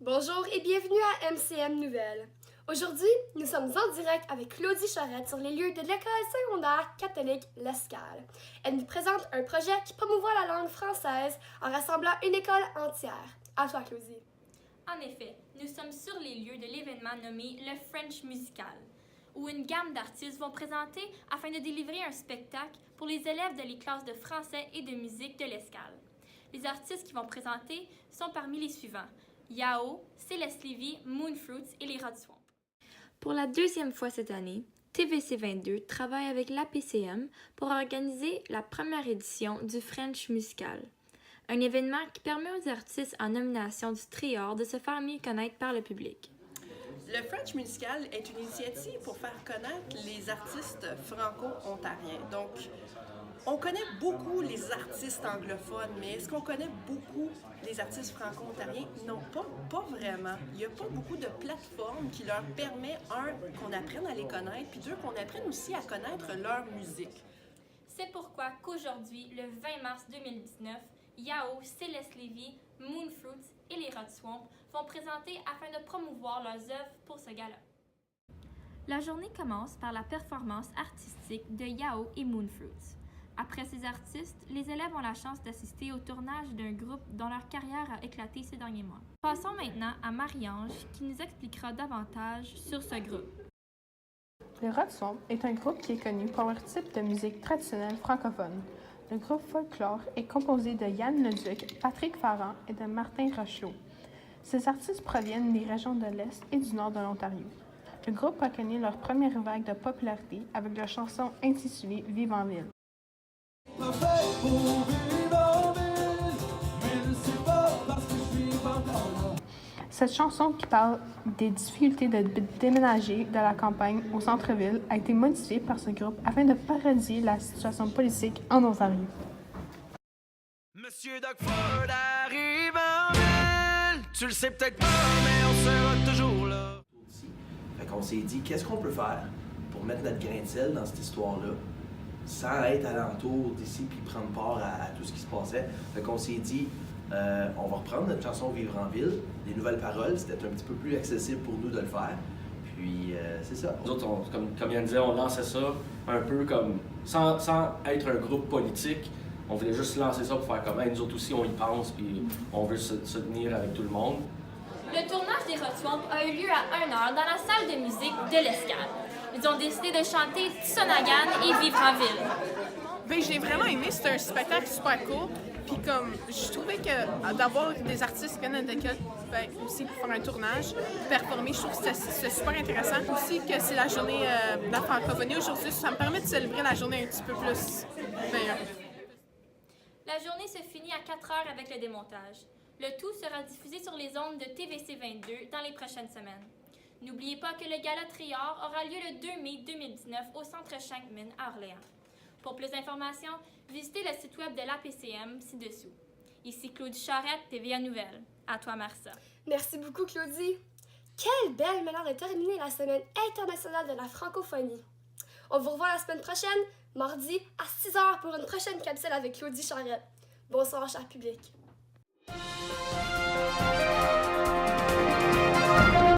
Bonjour et bienvenue à MCM Nouvelles. Aujourd'hui, nous sommes en direct avec Claudie Charette sur les lieux de l'école secondaire catholique L'Escale. Elle nous présente un projet qui promouvoit la langue française en rassemblant une école entière. À toi, Claudie. En effet, nous sommes sur les lieux de l'événement nommé le French Musical, où une gamme d'artistes vont présenter afin de délivrer un spectacle pour les élèves de les classes de français et de musique de l'Escale. Les artistes qui vont présenter sont parmi les suivants: Yao, Céleste Lévy, Moonfruits et les Rats Swamp. Pour la deuxième fois cette année, TVC 22 travaille avec l'APCM pour organiser la première édition du French Musical, un événement qui permet aux artistes en nomination du Trior de se faire mieux connaître par le public. Le French Musical est une initiative pour faire connaître les artistes franco-ontariens. Donc, on connaît beaucoup les artistes anglophones, mais est-ce qu'on connaît beaucoup les artistes franco-ontariens? Non, pas vraiment. Il n'y a pas beaucoup de plateformes qui leur permettent, un, qu'on apprenne à les connaître, puis deux, qu'on apprenne aussi à connaître leur musique. C'est pourquoi qu'aujourd'hui, le 20 mars 2019, Yao, Céleste Lévy, Moonfruits et les Rats Swamp vont présenter afin de promouvoir leurs œuvres pour ce gala. La journée commence par la performance artistique de Yao et Moonfruits. Après ces artistes, les élèves ont la chance d'assister au tournage d'un groupe dont leur carrière a éclaté ces derniers mois. Passons maintenant à Marie-Ange qui nous expliquera davantage sur ce groupe. Le Rats Swamp est un groupe qui est connu pour leur type de musique traditionnelle francophone. Le groupe Folklore est composé de Yann Leduc, Patrick Farran et de Martin Rochelot. Ces artistes proviennent des régions de l'Est et du Nord de l'Ontario. Le groupe a connu leur première vague de popularité avec leur chanson intitulée « Vive en ville ». Cette chanson, qui parle des difficultés de déménager de la campagne au centre-ville, a été modifiée par ce groupe afin de parodier la situation politique en Ontario. Monsieur Dougford arrive en ville, tu le sais peut-être pas, mais on sera toujours là. Fait qu'on s'est dit, qu'est-ce qu'on peut faire pour mettre notre grain de sel dans cette histoire-là, sans être alentour d'ici puis prendre part à tout ce qui se passait. Fait qu'on s'est dit, on va reprendre notre chanson Vivre en ville, des nouvelles paroles, c'était un petit peu plus accessible pour nous de le faire. Puis c'est ça. Nous autres, comme Yann disait, on lançait ça un peu comme, sans être un groupe politique, on voulait juste lancer ça pour faire comme, hey, nous autres aussi on y pense, puis on veut se tenir avec tout le monde. Le tournage des Rats Swamp a eu lieu à 1h dans la salle de musique de l'Escale. Ils ont décidé de chanter Tsonnagan et Vivre en ville. Ben, j'ai vraiment aimé, c'était un spectacle super cool. Puis comme, je trouvais que d'avoir des artistes qui viennent de l'école aussi pour faire un tournage, performer, je trouve que c'est super intéressant. Aussi que c'est la journée de la francophonie aujourd'hui, ça me permet de célébrer la journée un petit peu plus meilleure. La journée se finit à 4h avec le démontage. Le tout sera diffusé sur les ondes de TVC 22 dans les prochaines semaines. N'oubliez pas que le Gala Trior aura lieu le 2 mai 2019 au Centre Shankman à Orléans. Pour plus d'informations, visitez le site web de l'APCM ci-dessous. Ici Claudie Charette, TVA Nouvelles. À toi, Marcia. Merci beaucoup, Claudie. Quelle belle manière de terminer la Semaine internationale de la francophonie. On vous revoit la semaine prochaine, mardi à 6h pour une prochaine capsule avec Claudie Charette. Bonsoir, cher public.